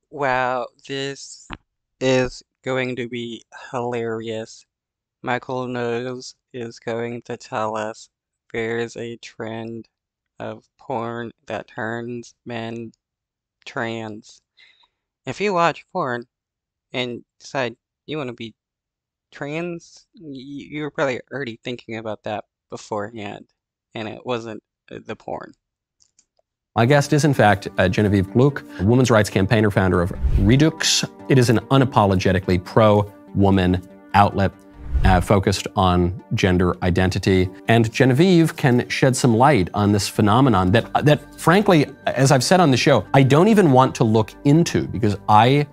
Wow, this is going to be hilarious. Michael Knowles is going to tell us there's a trend of porn that turns men trans. If you watch porn and decide you want to be trans, you were probably already thinking about that beforehand, and it wasn't the porn. My guest is, in fact, Genevieve Gluck, a women's rights campaigner, founder of Redux. It is an unapologetically pro-woman outlet focused on gender identity. And Genevieve can shed some light on this phenomenon that, frankly, as I've said on the show, I don't even want to look into, because I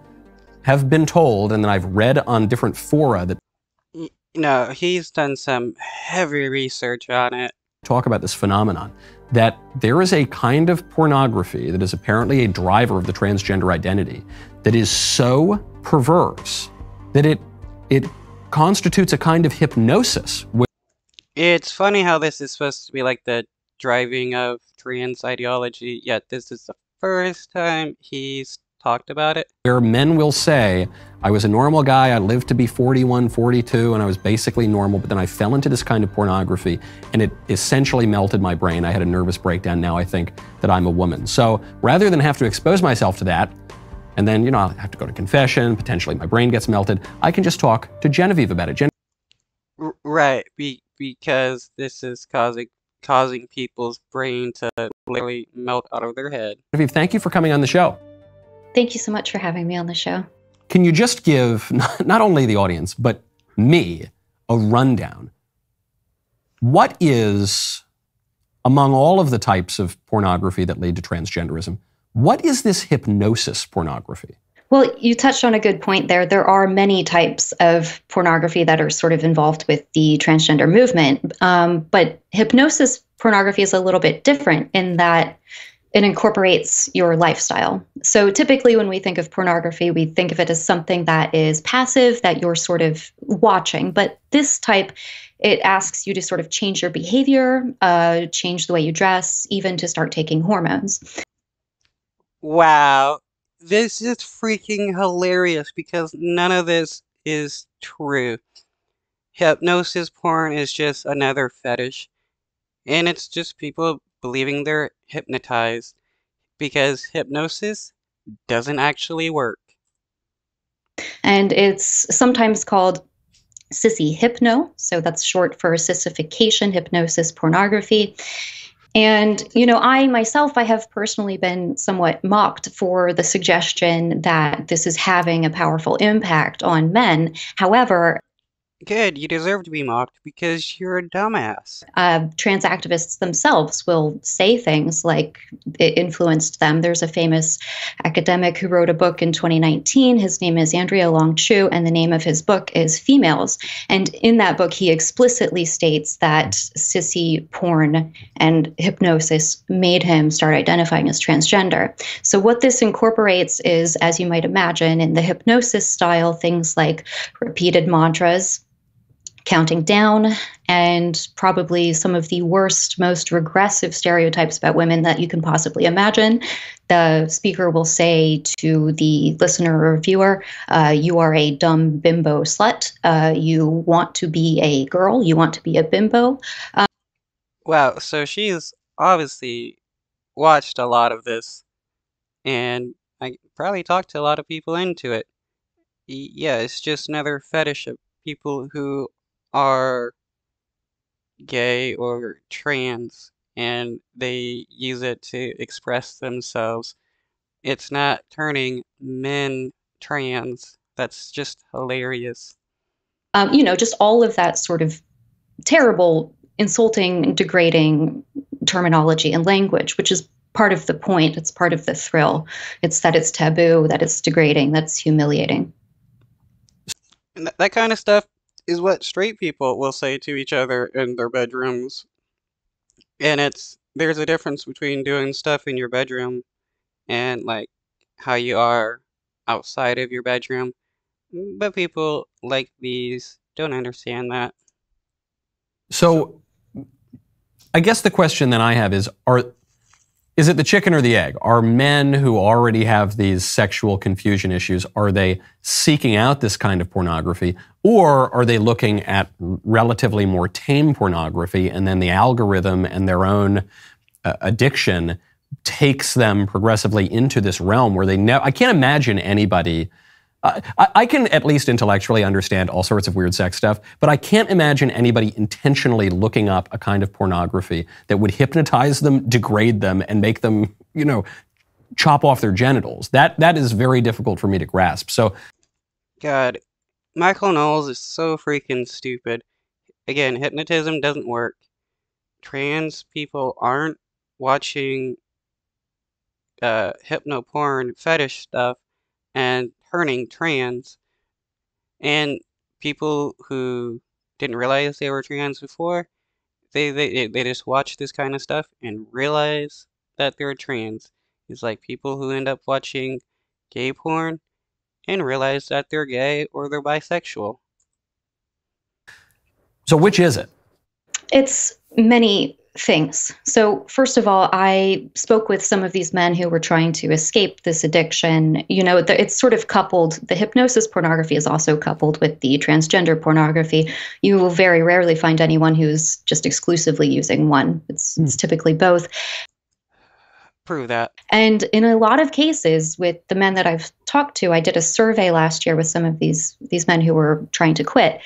have been told, and then I've read on different fora that No, he's done some heavy research on it. talk about this phenomenon, that there is a kind of pornography that is apparently a driver of the transgender identity that is so perverse that it constitutes a kind of hypnosis. It's funny how this is supposed to be like the driving of trans ideology, yet this is the first time he's talked about it. Where men will say, I was a normal guy, I lived to be 41, 42, and I was basically normal, but then I fell into this kind of pornography, and it essentially melted my brain. I had a nervous breakdown. Now I think that I'm a woman. So rather than have to expose myself to that, and then, I'll have to go to confession, potentially my brain gets melted, I can just talk to Genevieve about it. Right, because this is causing people's brain to literally melt out of their head. Genevieve, thank you for coming on the show. Thank you so much for having me on the show. Can you just give not only the audience, but me, a rundown? What is, among all of the types of pornography that lead to transgenderism, what is this hypnosis pornography? Well, you touched on a good point there. There are many types of pornography that are sort of involved with the transgender movement, but hypnosis pornography is a little bit different in that it incorporates your lifestyle. So typically when we think of pornography, we think of it as something that is passive, that you're sort of watching. But this type, it asks you to sort of change your behavior, change the way you dress, even to start taking hormones. Wow, this is freaking hilarious because none of this is true. Hypnosis porn is just another fetish, and it's just people believing they're hypnotized because hypnosis doesn't actually work. And it's sometimes called sissy hypno. So that's short for sissification, hypnosis, pornography. And, I myself, I have personally been somewhat mocked for the suggestion that this is having a powerful impact on men. However, Good, you deserve to be mocked because you're a dumbass. trans activists themselves will say things like it influenced them. There's a famous academic who wrote a book in 2019. His name is Andrea Long Chu, and the name of his book is Females. And in that book, he explicitly states that sissy porn and hypnosis made him start identifying as transgender. So what this incorporates is, as you might imagine, in the hypnosis style, things like repeated mantras, counting down, and probably some of the worst, most regressive stereotypes about women that you can possibly imagine. The speaker will say to the listener or viewer, you are a dumb bimbo slut. You want to be a girl. You want to be a bimbo. Wow, so she's obviously watched a lot of this, and I probably talked to a lot of people into it. Yeah, it's just another fetish of people who are gay or trans, and they use it to express themselves. It's not turning men trans. That's just hilarious. Just all of that sort of terrible, insulting, degrading terminology and language, which is part of the point. It's part of the thrill. It's that it's taboo, that it's degrading, that's humiliating. And that kind of stuff is what straight people will say to each other in their bedrooms. And there's a difference between doing stuff in your bedroom and like how you are outside of your bedroom. But people like these don't understand that. So I guess the question that I have is, Is it the chicken or the egg? Are men who already have these sexual confusion issues, are they seeking out this kind of pornography, or are they looking at relatively more tame pornography, and then the algorithm and their own addiction takes them progressively into this realm where they I can't imagine anybody. I can at least intellectually understand all sorts of weird sex stuff, but I can't imagine anybody intentionally looking up a kind of pornography that would hypnotize them, degrade them, and make them, chop off their genitals. That is very difficult for me to grasp. So, God, Michael Knowles is so freaking stupid. Again, hypnotism doesn't work. Trans people aren't watching hypno-porn fetish stuff and turning trans. And people who didn't realize they were trans before, they just watch this kind of stuff and realize that they're trans. It's like people who end up watching gay porn and realize that they're gay or they're bisexual. so which is it? It's many things. So, first of all, I spoke with some of these men who were trying to escape this addiction. It's sort of coupled. The hypnosis pornography is also coupled with the transgender pornography. You will very rarely find anyone who's just exclusively using one. It's typically both. Prove that. And in a lot of cases with the men that I've talked to, I did a survey last year with some of these men who were trying to quit.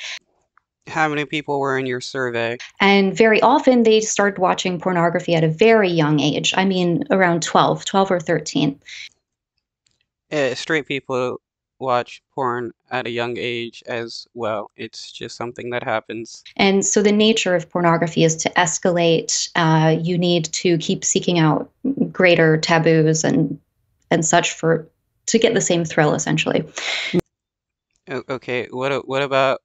How many people were in your survey? And very often they started watching pornography at a very young age. I mean, around 12 or 13. Straight people watch porn at a young age as well. It's just something that happens. And so the nature of pornography is to escalate. You need to keep seeking out greater taboos and such to get the same thrill, essentially. Okay, what about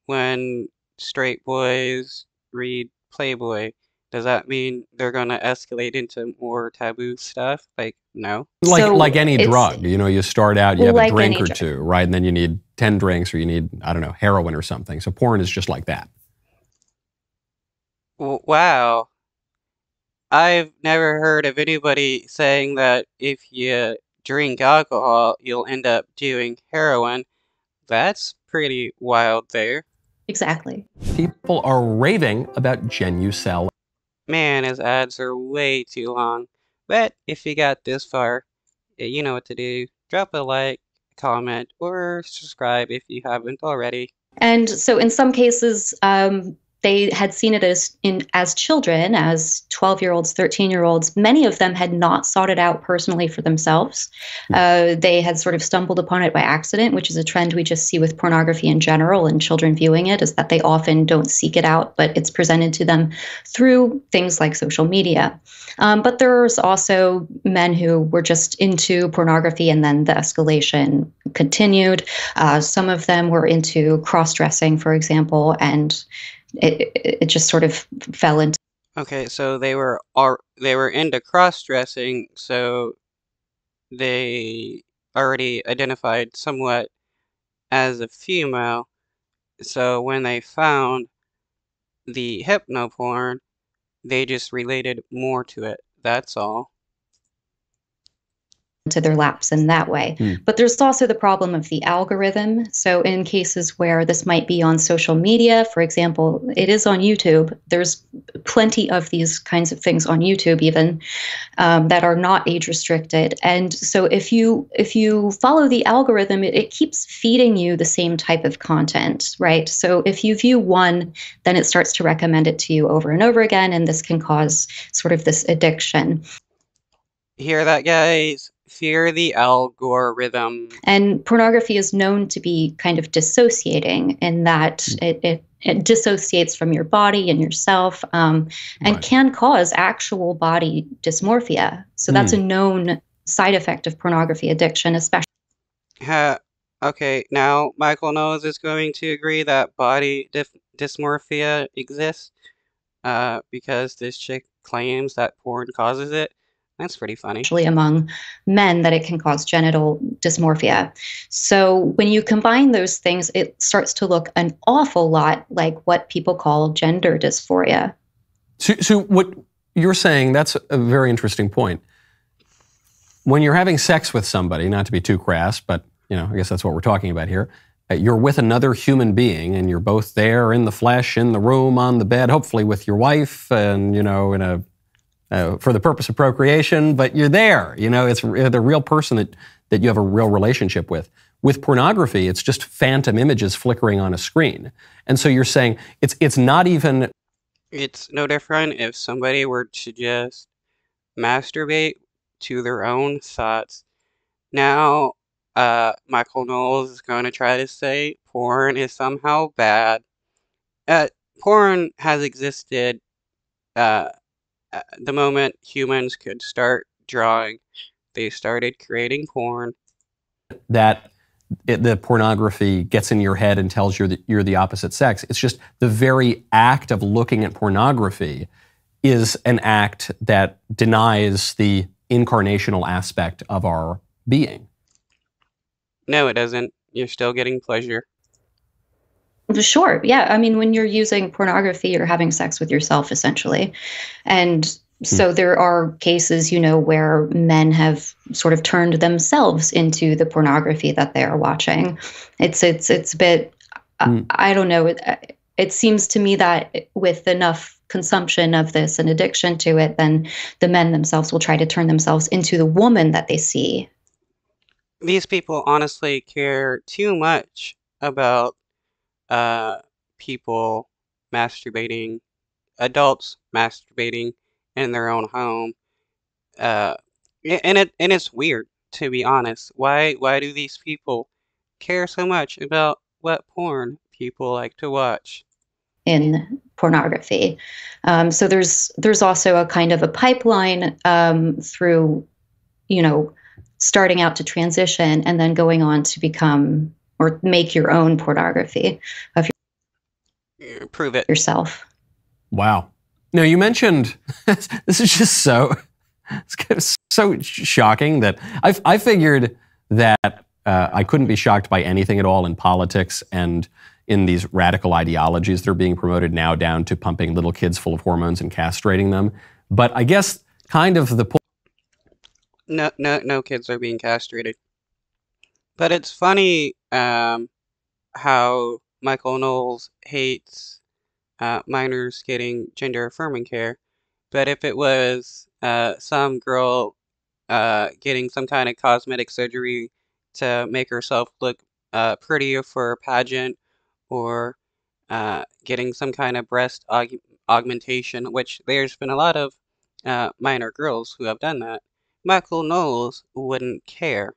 when straight boys read Playboy? Does that mean they're gonna escalate into more taboo stuff? Like, no. Like any drug, you start out, you have like a drink any or drug. two, right? And then you need 10 drinks, or you need, I don't know, heroin or something. So porn is just like that. Wow. I've never heard of anybody saying that if you drink alcohol, you'll end up doing heroin. That's pretty wild there. Exactly. People are raving about Genucell. Man, his ads are way too long. But if you got this far, you know what to do. Drop a like, comment, or subscribe if you haven't already. And so in some cases, they had seen it as children, as 12-year-olds, 13-year-olds. Many of them had not sought it out personally for themselves. They had sort of stumbled upon it by accident, which is a trend we just see with pornography in general and children viewing it, is that they often don't seek it out, but it's presented to them through things like social media. But there's also men who were just into pornography, and then the escalation continued. Some of them were into cross-dressing, for example, and it just sort of fell into. Okay, so they were into cross-dressing, so they already identified somewhat as a female. So when they found the hypno-porn, they just related more to it. That's all. To their laps in that way. But there's also the problem of the algorithm. So in cases where this might be on social media, for example, it is on YouTube. There's plenty of these kinds of things on YouTube even that are not age restricted. And so if you follow the algorithm, it keeps feeding you the same type of content, right? So if you view one, then it starts to recommend it to you over and over again, and this can cause sort of this addiction. Hear that, guys? Fear the algorithm. And pornography is known to be kind of dissociating in that it dissociates from your body and yourself, and can cause actual body dysmorphia. So that's a known side effect of pornography addiction, especially. Okay, now Michael Knowles is going to agree that body dysmorphia exists because this chick claims that porn causes it. That's pretty funny. Actually, among men, that it can cause genital dysmorphia. So when you combine those things, it starts to look an awful lot like what people call gender dysphoria. So what you're saying that's a very interesting point. When you're having sex with somebody, not to be too crass, but I guess that's what we're talking about here. You're with another human being, and you're both there in the flesh, in the room, on the bed, hopefully with your wife, and for the purpose of procreation. But you're there. It's the real person that you have a real relationship with. With pornography, it's just phantom images flickering on a screen. And so you're saying it's not even. It's no different if somebody were to just masturbate to their own thoughts. Now, Michael Knowles is going to try to say porn is somehow bad. Porn has existed the moment humans could start drawing. They started creating porn. That the pornography gets in your head and tells you that you're the opposite sex. It's just the very act of looking at pornography is an act that denies the incarnational aspect of our being. No, it doesn't. You're still getting pleasure. Sure. Yeah. I mean, when you're using pornography, you're having sex with yourself, essentially. And so there are cases, where men have sort of turned themselves into the pornography that they are watching. It's a bit, I don't know. It seems to me that with enough consumption of this and addiction to it, then the men themselves will try to turn themselves into the woman that they see. These people honestly care too much about people masturbating, adults masturbating in their own home. And it's weird, to be honest. Why do these people care so much about what porn people like to watch? In pornography. So there's also a kind of a pipeline through, starting out to transition and then going on to become or make your own pornography of Prove it yourself. Wow. Now, you mentioned, this is just so shocking that I figured that I couldn't be shocked by anything at all in politics and in these radical ideologies that are being promoted now, down to pumping little kids full of hormones and castrating them. But I guess kind of the point. No kids are being castrated. But it's funny how Michael Knowles hates minors getting gender affirming care. But if it was some girl getting some kind of cosmetic surgery to make herself look prettier for a pageant, or getting some kind of breast augmentation, which there's been a lot of minor girls who have done that, Michael Knowles wouldn't care.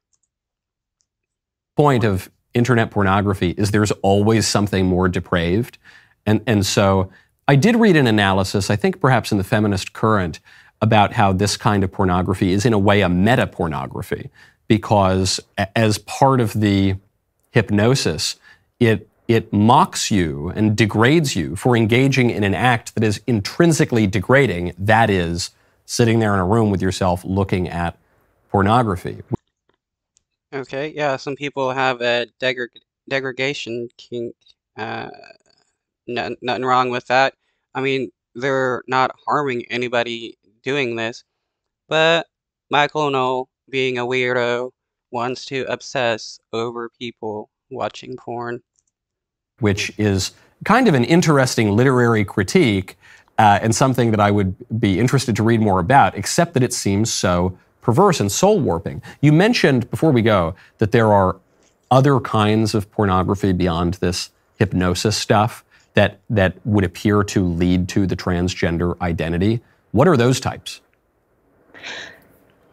Point of internet pornography is there's always something more depraved. And so I did read an analysis, I think perhaps in the Feminist Current, about how this kind of pornography is in a way a meta-pornography, because as part of the hypnosis, it mocks you and degrades you for engaging in an act that is intrinsically degrading, that is, sitting there in a room with yourself looking at pornography. Okay, yeah, some people have a degradation kink. Nothing wrong with that. I mean, they're not harming anybody doing this, but Michael Knoll, being a weirdo, wants to obsess over people watching porn. Which is kind of an interesting literary critique and something that I would be interested to read more about, except that it seems so perverse and soul-warping. You mentioned, before we go, that there are other kinds of pornography beyond this hypnosis stuff that would appear to lead to the transgender identity. What are those types?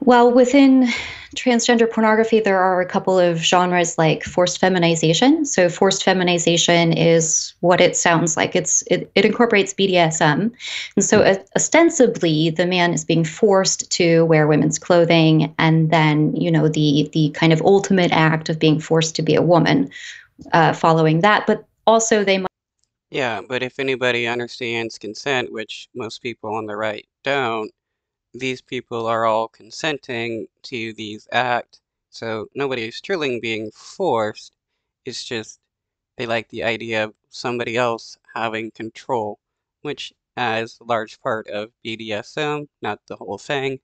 Well, within transgender pornography, there are a couple of genres like forced feminization. So forced feminization is what it sounds like. It incorporates BDSM. And so ostensibly, the man is being forced to wear women's clothing, and then, the kind of ultimate act of being forced to be a woman following that. But also they might. Yeah, but if anybody understands consent, which most people on the right don't, these people are all consenting to these acts, so nobody is truly being forced. It's just they like the idea of somebody else having control, which as a large part of BDSM, not the whole thing.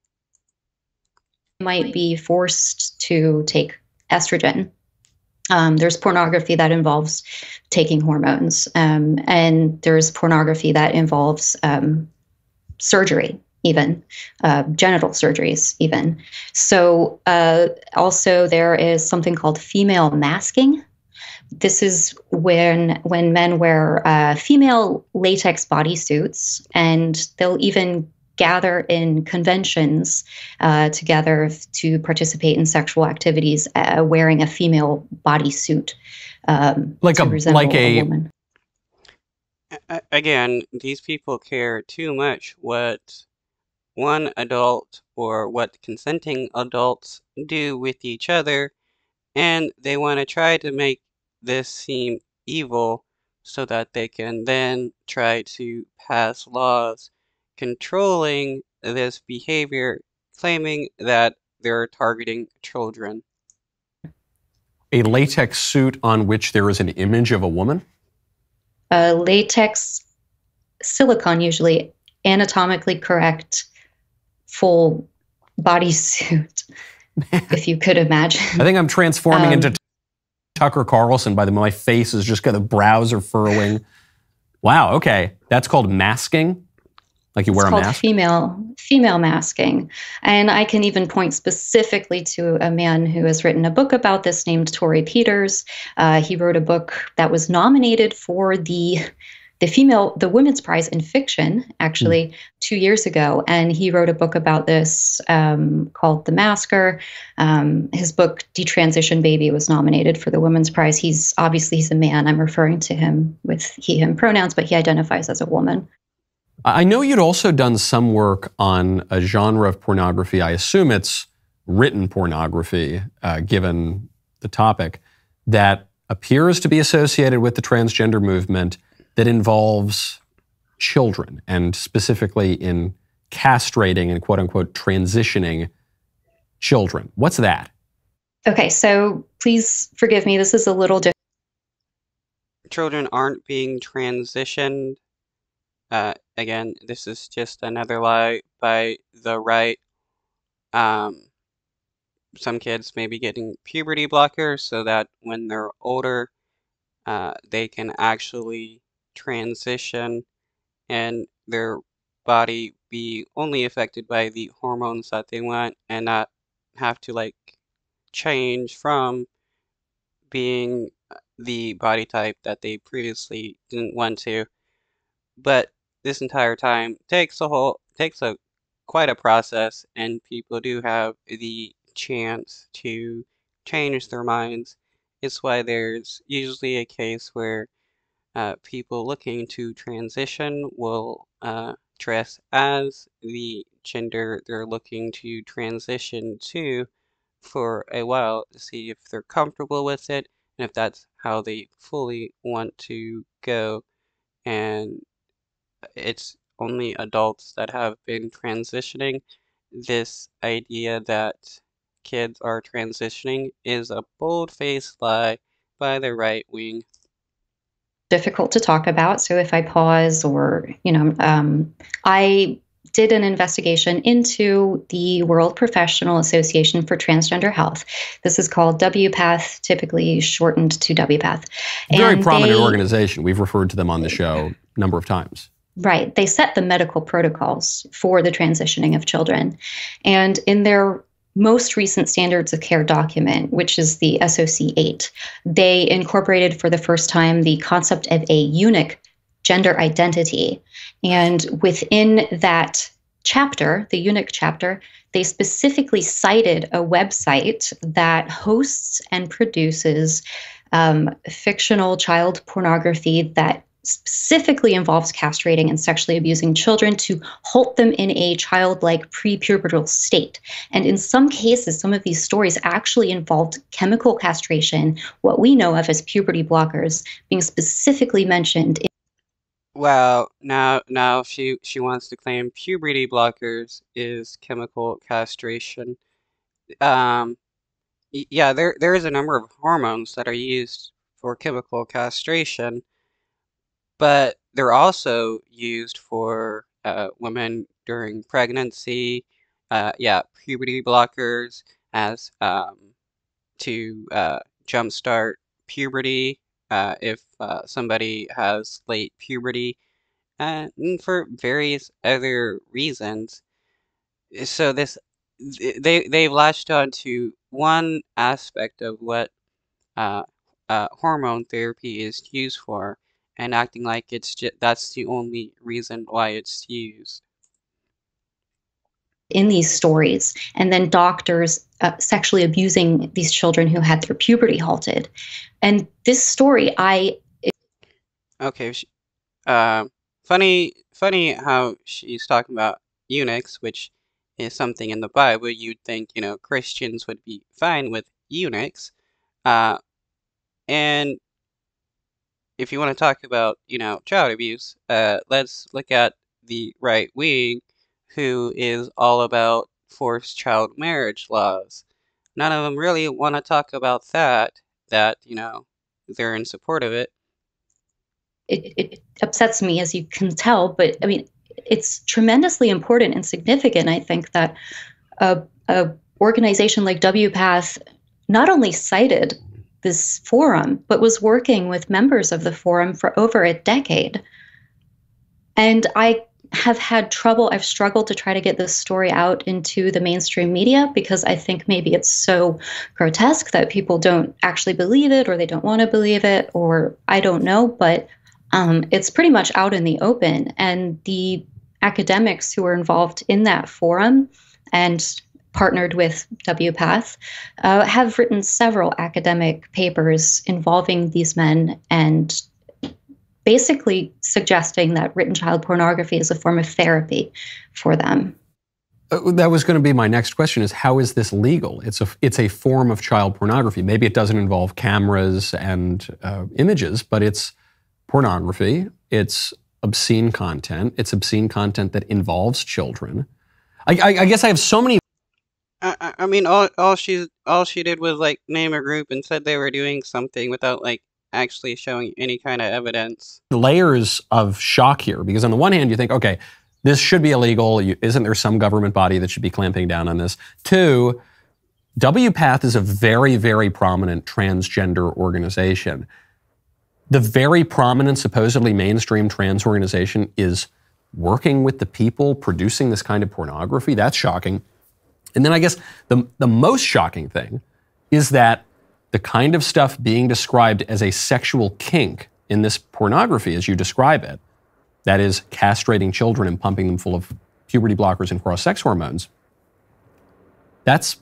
Might be forced to take estrogen. There's pornography that involves taking hormones, and there's pornography that involves surgery, even genital surgeries, even. So also there is something called female masking. This is when men wear female latex bodysuits, and they'll even gather in conventions together to participate in sexual activities wearing a female bodysuit Like to resemble a a woman. Again, these people care too much what one adult or what consenting adults do with each other, and they want to try to make this seem evil so that they can then try to pass laws controlling this behavior, claiming that they're targeting children. latex suit on which there is an image of a woman? Latex, silicone, usually anatomically correct, full bodysuit, if you could imagine. I think I'm transforming into Tucker Carlson by the my face is just the brows are furrowing. Wow, okay. That's called masking? Like you wear a mask? Female masking. And I can even point specifically to a man who has written a book about this named Torrey Peters. He wrote a book that was nominated for the Women's Prize in Fiction, actually, 2 years ago. And he wrote a book about this called The Masker. His book, Detransition Baby, was nominated for the Women's Prize. He's a man. I'm referring to him with he, him pronouns, but he identifies as a woman. I know you'd also done some work on a genre of pornography. I assume it's written pornography, given the topic, that appears to be associated with the transgender movement that involves children, and specifically in castrating and quote-unquote transitioning children. What's that? Okay, so please forgive me. This is a little different. Children aren't being transitioned. Again, this is just another lie by the right. Some kids may be getting puberty blockers so that when they're older, they can actually transition and their body be only affected by the hormones that they want and not have to change from being the body type that they previously didn't want to. But this entire time takes a quite a process, and people do have the chance to change their minds. It's why there's usually a case where people looking to transition will dress as the gender they're looking to transition to for a while to see if they're comfortable with it and if that's how they fully want to go. And it's only adults that have been transitioning. This idea that kids are transitioning is a bold-faced lie by the right wing. Difficult to talk about. So if I pause I did an investigation into the World Professional Association for Transgender Health. This is called WPATH, typically shortened to WPATH. Very prominent organization. We've referred to them on the show a number of times. Right. They set the medical protocols for the transitioning of children. And in their most recent standards of care document, which is the SOC 8, they incorporated for the first time the concept of a unique gender identity. And within that chapter, the unique chapter, they specifically cited a website that hosts and produces fictional child pornography that specifically involves castrating and sexually abusing children to halt them in a childlike prepubertal state. And in some cases, some of these stories actually involved chemical castration, what we know of as puberty blockers, being specifically mentioned. Well, now she wants to claim puberty blockers is chemical castration. Yeah, there is a number of hormones that are used for chemical castration. but they're also used for women during pregnancy, yeah, puberty blockers as to jumpstart puberty if somebody has late puberty, and for various other reasons. So they've latched on to one aspect of what uh, hormone therapy is used for, and acting like that's the only reason why it's used. In these stories, and then doctors sexually abusing these children who had their puberty halted. And this story, Okay, uh, funny how she's talking about eunuchs, which is something in the Bible. You'd think, Christians would be fine with eunuchs. Uh, and if you want to talk about, child abuse, let's look at the right wing, who is all about forced child marriage laws. None of them really want to talk about that, they're in support of it. it upsets me, as you can tell, but I mean, it's tremendously important and significant, I think, that a organization like WPATH not only cited this forum, but was working with members of the forum for over a decade. And I've struggled to try to get this story out into the mainstream media because I think maybe it's so grotesque that people don't actually believe it, or they don't want to believe it, or I don't know, but it's pretty much out in the open. And the academics who were involved in that forum and partnered with WPATH have written several academic papers involving these men and basically suggesting that written child pornography is a form of therapy for them. That was going to be my next question: is how is this legal? It's a form of child pornography. Maybe it doesn't involve cameras and images, but it's pornography. It's obscene content. It's obscene content that involves children. I guess I have so many. I mean, all she did was like name a group and said they were doing something without like actually showing any kind of evidence. Layers of shock here, because on the one hand you think, okay, this should be illegal. Isn't there some government body that should be clamping down on this? Two, WPATH is a very, very prominent transgender organization. The very prominent, supposedly mainstream trans organization is working with the people producing this kind of pornography. That's shocking. And then I guess the most shocking thing is that the kind of stuff being described as a sexual kink in this pornography, as you describe it, that is castrating children and pumping them full of puberty blockers and cross-sex hormones, that's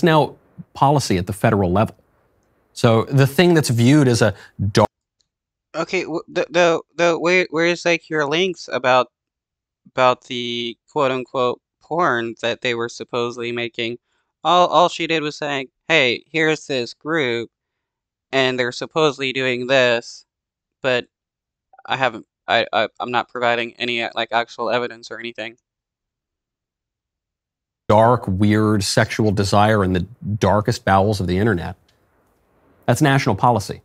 now policy at the federal level. So the thing that's viewed as a dark... Okay, where's like your links about the quote unquote porn that they were supposedly making? All she did was saying, "Hey, here's this group, and they're supposedly doing this," but I'm not providing any like actual evidence or anything. Dark, weird sexual desire in the darkest bowels of the internet. That's national policy.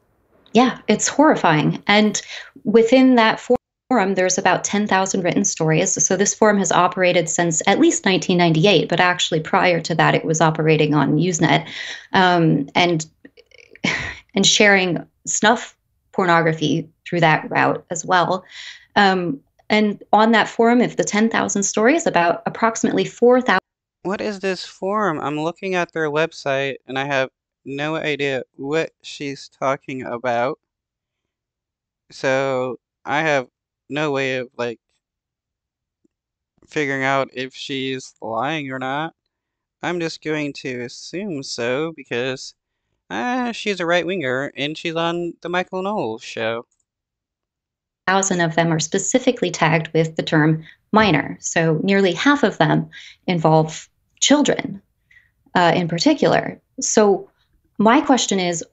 Yeah, it's horrifying. And within that forum, there's about 10,000 written stories. So this forum has operated since at least 1998, but actually prior to that, it was operating on Usenet, and sharing snuff pornography through that route as well. And on that forum, if the 10,000 stories, about approximately 4,000. What is this forum? I'm looking at their website and I have no idea what she's talking about. So I have no way of like figuring out if she's lying or not. I'm just going to assume so because she's a right-winger and she's on the Michael Knowles show. 1,000 of them are specifically tagged with the term minor. So nearly half of them involve children in particular. So my question is,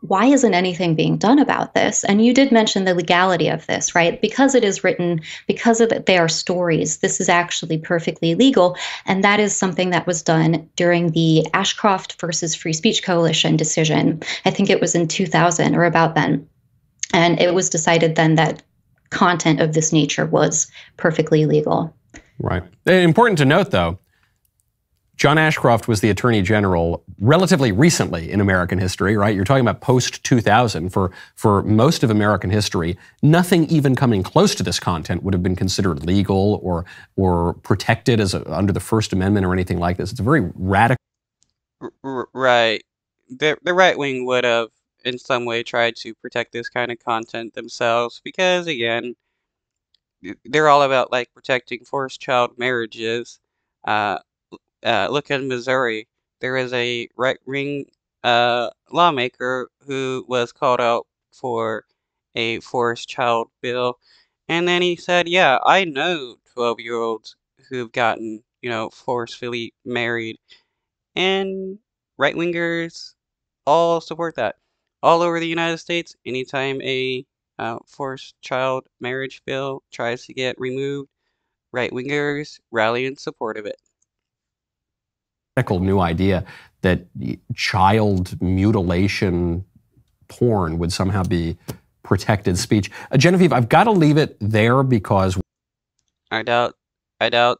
why isn't anything being done about this? And you did mention the legality of this, right? Because it is written, because of it, they are stories, this is actually perfectly legal. And that is something that was done during the Ashcroft versus Free Speech Coalition decision. I think it was in 2000 or about then. And it was decided then that content of this nature was perfectly legal. Right. Important to note, though, John Ashcroft was the Attorney General relatively recently in American history, right? You're talking about post-2000. For most of American history, nothing even coming close to this content would have been considered legal or protected under the First Amendment or anything like this. It's a very radical. Right. The right wing would have, in some way, tried to protect this kind of content themselves because, again, they're all about like protecting forced child marriages. Uh, Look in Missouri. There is a right-wing lawmaker who was called out for a forced child bill, and then he said, "Yeah, I know 12-year-olds who've gotten, forcefully married," and right-wingers all support that. All over the United States, anytime a forced child marriage bill tries to get removed, right-wingers rally in support of it. New idea that child mutilation porn would somehow be protected speech. Genevieve, I've got to leave it there because I doubt, I doubt,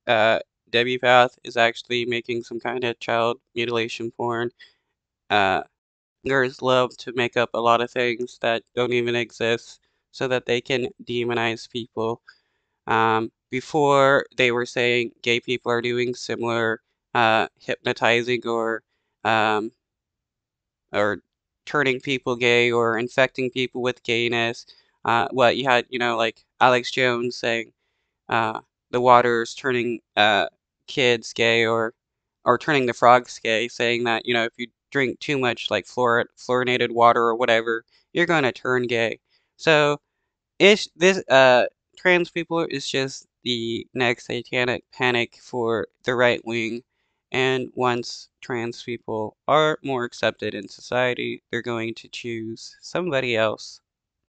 Debbie Path is actually making some kind of child mutilation porn. Uh, Girls love to make up a lot of things that don't even exist so that they can demonize people. Before they were saying gay people are doing similar, hypnotizing um, or turning people gay or infecting people with gayness. What you had, like Alex Jones saying, the water's turning kids gay or turning the frogs gay, saying that, if you drink too much like fluorinated water or whatever, you're gonna turn gay. So it's this trans people is just the next satanic panic for the right wing, and once trans people are more accepted in society, they're going to choose somebody else.